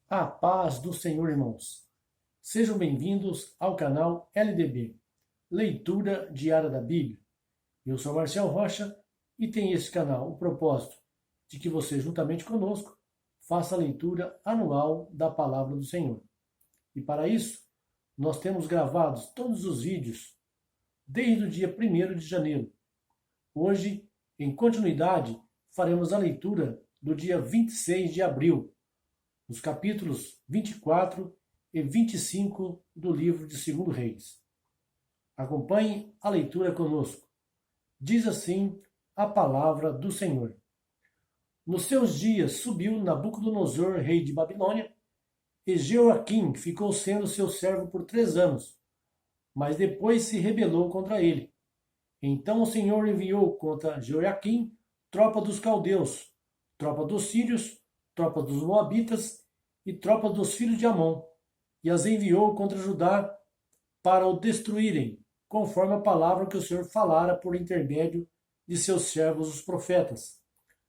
A paz do Senhor, irmãos. Sejam bem-vindos ao canal LDB, Leitura Diária da Bíblia. Eu sou Marcel Rocha e tenho esse canal o propósito de que você, juntamente conosco, faça a leitura anual da Palavra do Senhor. E para isso, nós temos gravados todos os vídeos desde o dia 1º de janeiro. Hoje, em continuidade, faremos a leitura do dia 26 de abril, os capítulos 24 e 25 do livro de 2 Reis. Acompanhe a leitura conosco. Diz assim a palavra do Senhor. Nos seus dias subiu Nabucodonosor, rei de Babilônia, e Jeoaquim ficou sendo seu servo por 3 anos, mas depois se rebelou contra ele. Então o Senhor enviou contra Jeoaquim tropa dos caldeus, tropa dos sírios, tropa dos moabitas e tropa dos filhos de Amon, e as enviou contra Judá para o destruírem, conforme a palavra que o Senhor falara por intermédio de seus servos os profetas.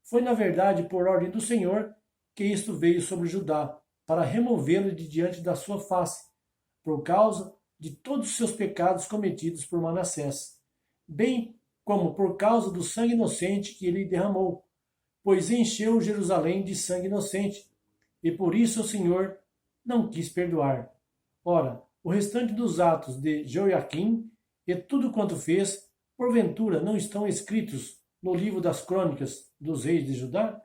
Foi, na verdade, por ordem do Senhor que isto veio sobre Judá, para removê-lo de diante da sua face, por causa de todos os seus pecados cometidos por Manassés, bem como por causa do sangue inocente que ele derramou, pois encheu Jerusalém de sangue inocente, e por isso o Senhor não quis perdoar. Ora, o restante dos atos de Jeoaquim e tudo quanto fez, porventura não estão escritos no livro das crônicas dos reis de Judá?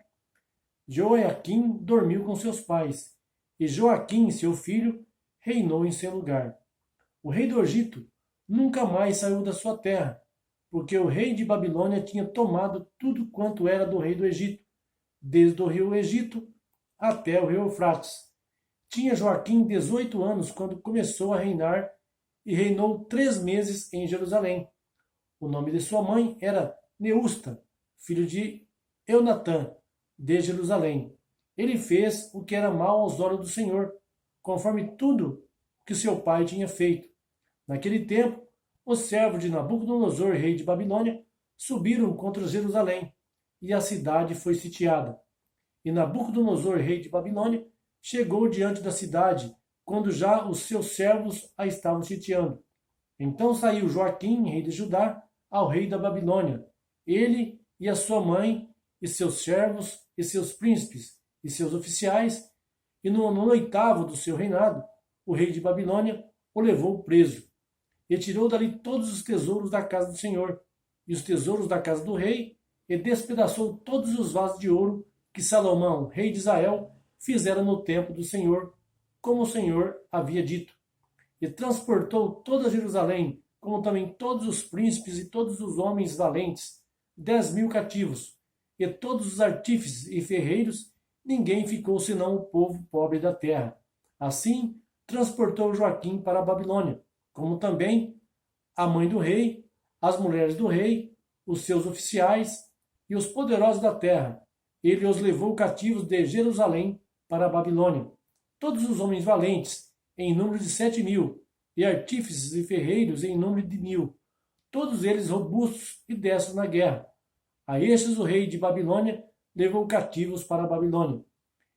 Jeoaquim dormiu com seus pais, e Joaquim, seu filho, reinou em seu lugar. O rei do Egito nunca mais saiu da sua terra, porque o rei de Babilônia tinha tomado tudo quanto era do rei do Egito, desde o rio Egito até o rio Eufrates. Tinha Joaquim 18 anos quando começou a reinar e reinou 3 meses em Jerusalém. O nome de sua mãe era Neusta, filho de Eunatã, de Jerusalém. Ele fez o que era mal aos olhos do Senhor, conforme tudo que seu pai tinha feito. Naquele tempo, os servos de Nabucodonosor, rei de Babilônia, subiram contra Jerusalém, e a cidade foi sitiada. E Nabucodonosor, rei de Babilônia, chegou diante da cidade, quando já os seus servos a estavam sitiando. Então saiu Joaquim, rei de Judá, ao rei da Babilônia, ele e a sua mãe, e seus servos, e seus príncipes, e seus oficiais, e no 8º do seu reinado, o rei de Babilônia o levou preso, e tirou dali todos os tesouros da casa do Senhor, e os tesouros da casa do rei, e despedaçou todos os vasos de ouro que Salomão, rei de Israel, fizera no templo do Senhor, como o Senhor havia dito. E transportou toda Jerusalém, como também todos os príncipes e todos os homens valentes, 10.000 cativos, e todos os artífices e ferreiros, ninguém ficou senão o povo pobre da terra. Assim, transportou Joaquim para a Babilônia, como também a mãe do rei, as mulheres do rei, os seus oficiais e os poderosos da terra. Ele os levou cativos de Jerusalém para a Babilônia. Todos os homens valentes, em número de 7.000, e artífices e ferreiros em número de 1.000, todos eles robustos e destros na guerra. A estes o rei de Babilônia levou cativos para a Babilônia.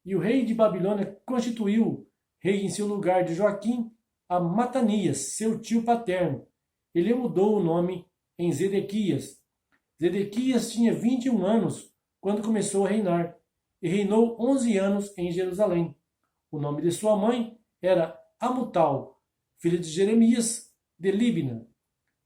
E o rei de Babilônia constituiu rei em seu lugar de Joaquim a Matanias, seu tio paterno. Ele mudou o nome em Zedequias. Zedequias tinha 21 anos quando começou a reinar, e reinou 11 anos em Jerusalém. O nome de sua mãe era Amutal, filha de Jeremias, de Líbina.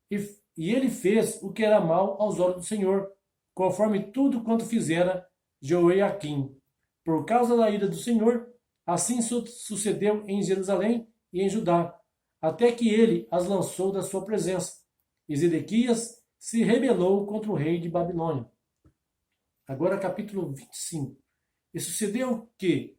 E ele fez o que era mal aos olhos do Senhor, conforme tudo quanto fizera Jeoaquim. Por causa da ira do Senhor, assim sucedeu em Jerusalém e em Judá, até que ele as lançou da sua presença. E Zedequias se rebelou contra o rei de Babilônia. Agora capítulo 25. E sucedeu que,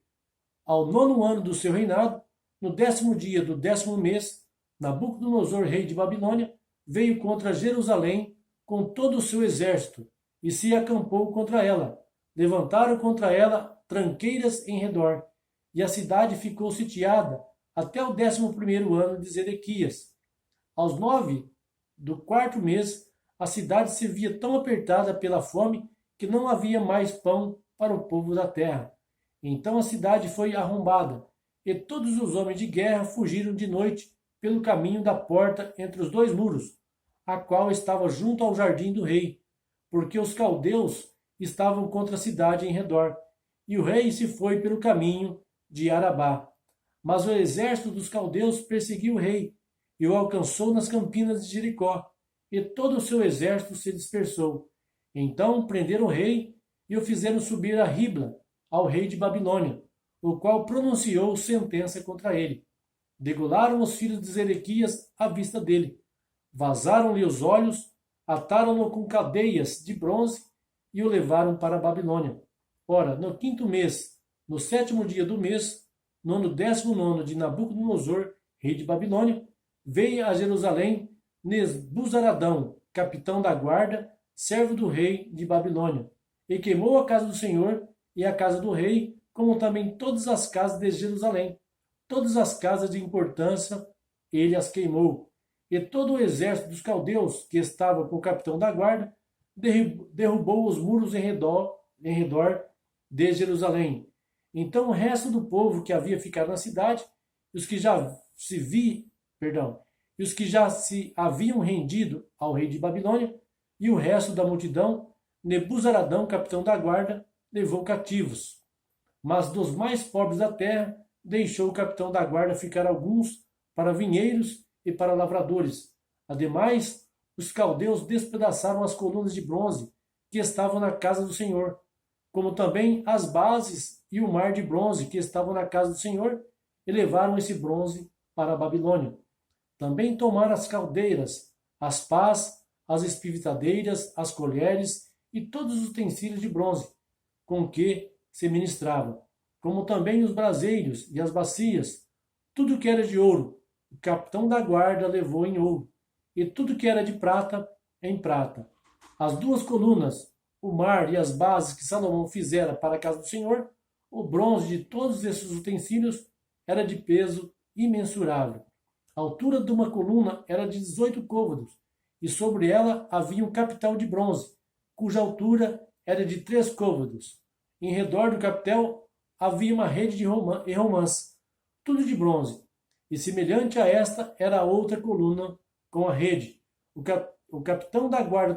ao 9º ano do seu reinado, no 10º dia do 10º mês, Nabucodonosor, rei de Babilônia, veio contra Jerusalém com todo o seu exército, e se acampou contra ela. Levantaram contra ela tranqueiras em redor, e a cidade ficou sitiada até o 11º ano de Zedequias. Aos 9 do 4º mês, a cidade se via tão apertada pela fome que não havia mais pão para o povo da terra. Então a cidade foi arrombada, e todos os homens de guerra fugiram de noite pelo caminho da porta entre os dois muros, a qual estava junto ao jardim do rei, porque os caldeus estavam contra a cidade em redor, e o rei se foi pelo caminho de Arabá. Mas o exército dos caldeus perseguiu o rei, e o alcançou nas campinas de Jericó, e todo o seu exército se dispersou. Então prenderam o rei e o fizeram subir a Ribla, ao rei de Babilônia, o qual pronunciou sentença contra ele. Degolaram os filhos de Zedequias à vista dele, vazaram-lhe os olhos, ataram-no com cadeias de bronze e o levaram para a Babilônia. Ora, no 5º mês, no 7º dia do mês, no ano 19º de Nabucodonosor, rei de Babilônia, veio a Jerusalém Nebuzaradão, capitão da guarda, servo do rei de Babilônia, e queimou a casa do Senhor e a casa do rei, como também todas as casas de Jerusalém. Todas as casas de importância ele as queimou. E todo o exército dos caldeus, que estava com o capitão da guarda, derrubou os muros em redor de Jerusalém. Então o resto do povo que havia ficado na cidade, os que já se haviam rendido ao rei de Babilônia, e o resto da multidão, Nebuzaradão, capitão da guarda, levou cativos. Mas dos mais pobres da terra, deixou o capitão da guarda ficar alguns para vinheiros e para lavradores. Ademais, os caldeus despedaçaram as colunas de bronze que estavam na casa do Senhor, como também as bases e o mar de bronze que estavam na casa do Senhor, e levaram esse bronze para a Babilônia. Também tomaram as caldeiras, as pás, as espivitadeiras, as colheres e todos os utensílios de bronze, com que se ministrava, como também os braseiros e as bacias, tudo que era de ouro, o capitão da guarda levou em ouro, e tudo que era de prata, em prata. As 2 colunas, o mar e as bases que Salomão fizera para a casa do Senhor, o bronze de todos esses utensílios era de peso imensurável. A altura de uma coluna era de 18 côvados, e sobre ela havia um capitel de bronze, cuja altura era de 3 côvados. Em redor do capitel havia uma rede de romãs, tudo de bronze, e semelhante a esta era a outra coluna com a rede. O capitão da guarda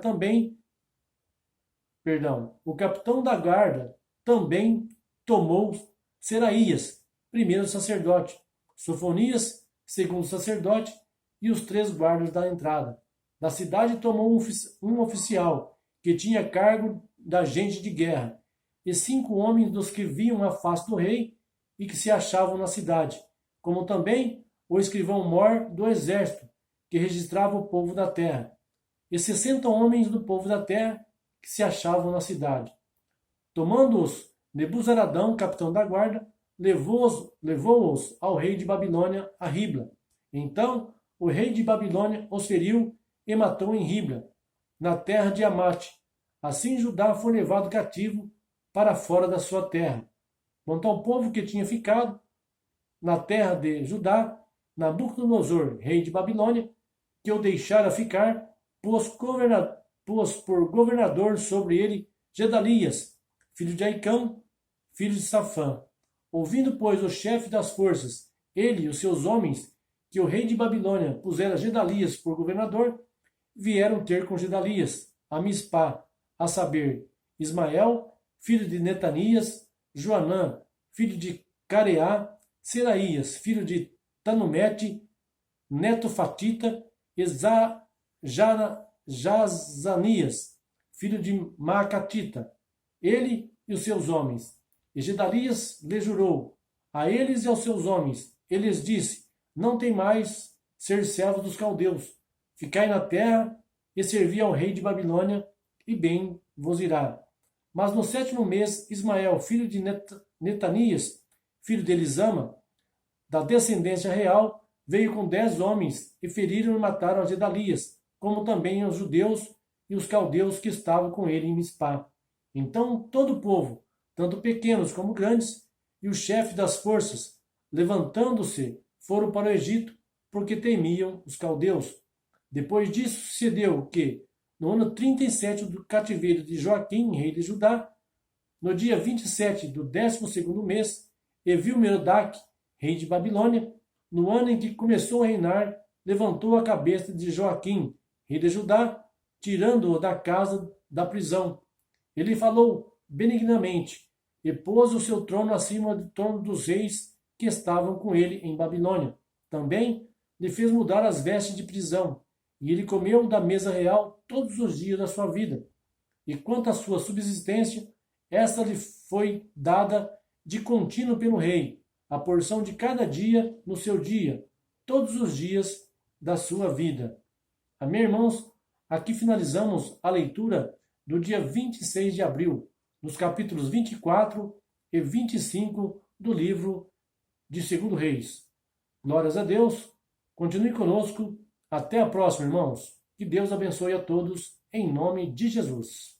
também tomou Seraías, primeiro sacerdote, Sofonias, segundo sacerdote, e os 3 guardas da entrada. Da cidade tomou um oficial, que tinha cargo da gente de guerra, e 5 homens dos que viam a face do rei e que se achavam na cidade, como também o escrivão-mor do exército, que registrava o povo da terra, e 60 homens do povo da terra que se achavam na cidade. Tomando-os, Nebuzaradão, capitão da guarda, levou-os ao rei de Babilônia a Ribla. Então o rei de Babilônia os feriu e matou em Ribla, na terra de Amate. Assim Judá foi levado cativo para fora da sua terra. Quanto ao povo que tinha ficado na terra de Judá, Nabucodonosor, rei de Babilônia, que o deixara ficar, pôs por governador sobre ele Gedalias, filho de Aicão, filho de Safã. Ouvindo, pois, o chefe das forças, ele e os seus homens, que o rei de Babilônia pusera Gedalias por governador, vieram ter com Gedalias a Mispá, a saber, Ismael, filho de Netanias, Joanã, filho de Careá, Seraías, filho de Tanumete, Netofatita, e Jazanias, filho de Maacatita, ele e os seus homens. E Gedalias lhe jurou a eles e aos seus homens, e lhes disse: não tem mais ser servos dos caldeus, ficai na terra e servi ao rei de Babilônia, e bem vos irá. Mas no 7º mês, Ismael, filho de Netanias, filho de Elisama, da descendência real, veio com 10 homens e feriram e mataram a Gedalias, como também os judeus e os caldeus que estavam com ele em Mispá. Então todo o povo, tanto pequenos como grandes, e o chefe das forças, levantando-se, foram para o Egito, porque temiam os caldeus. Depois disso sucedeu que, no ano 37 do cativeiro de Joaquim, rei de Judá, no dia 27 do 12º mês, Evil-Merodach, rei de Babilônia, no ano em que começou a reinar, levantou a cabeça de Joaquim, rei de Judá, tirando-o da casa da prisão. Ele falou benignamente e pôs o seu trono acima do trono dos reis que estavam com ele em Babilônia. Também lhe fez mudar as vestes de prisão, e ele comeu da mesa real todos os dias da sua vida. E quanto à sua subsistência, esta lhe foi dada de contínuo pelo rei, a porção de cada dia no seu dia, todos os dias da sua vida. Amém, irmãos? Aqui finalizamos a leitura do dia 26 de abril, nos capítulos 24 e 25 do livro de 2 Reis. Glórias a Deus. Continue conosco. Até a próxima, irmãos. Que Deus abençoe a todos, em nome de Jesus.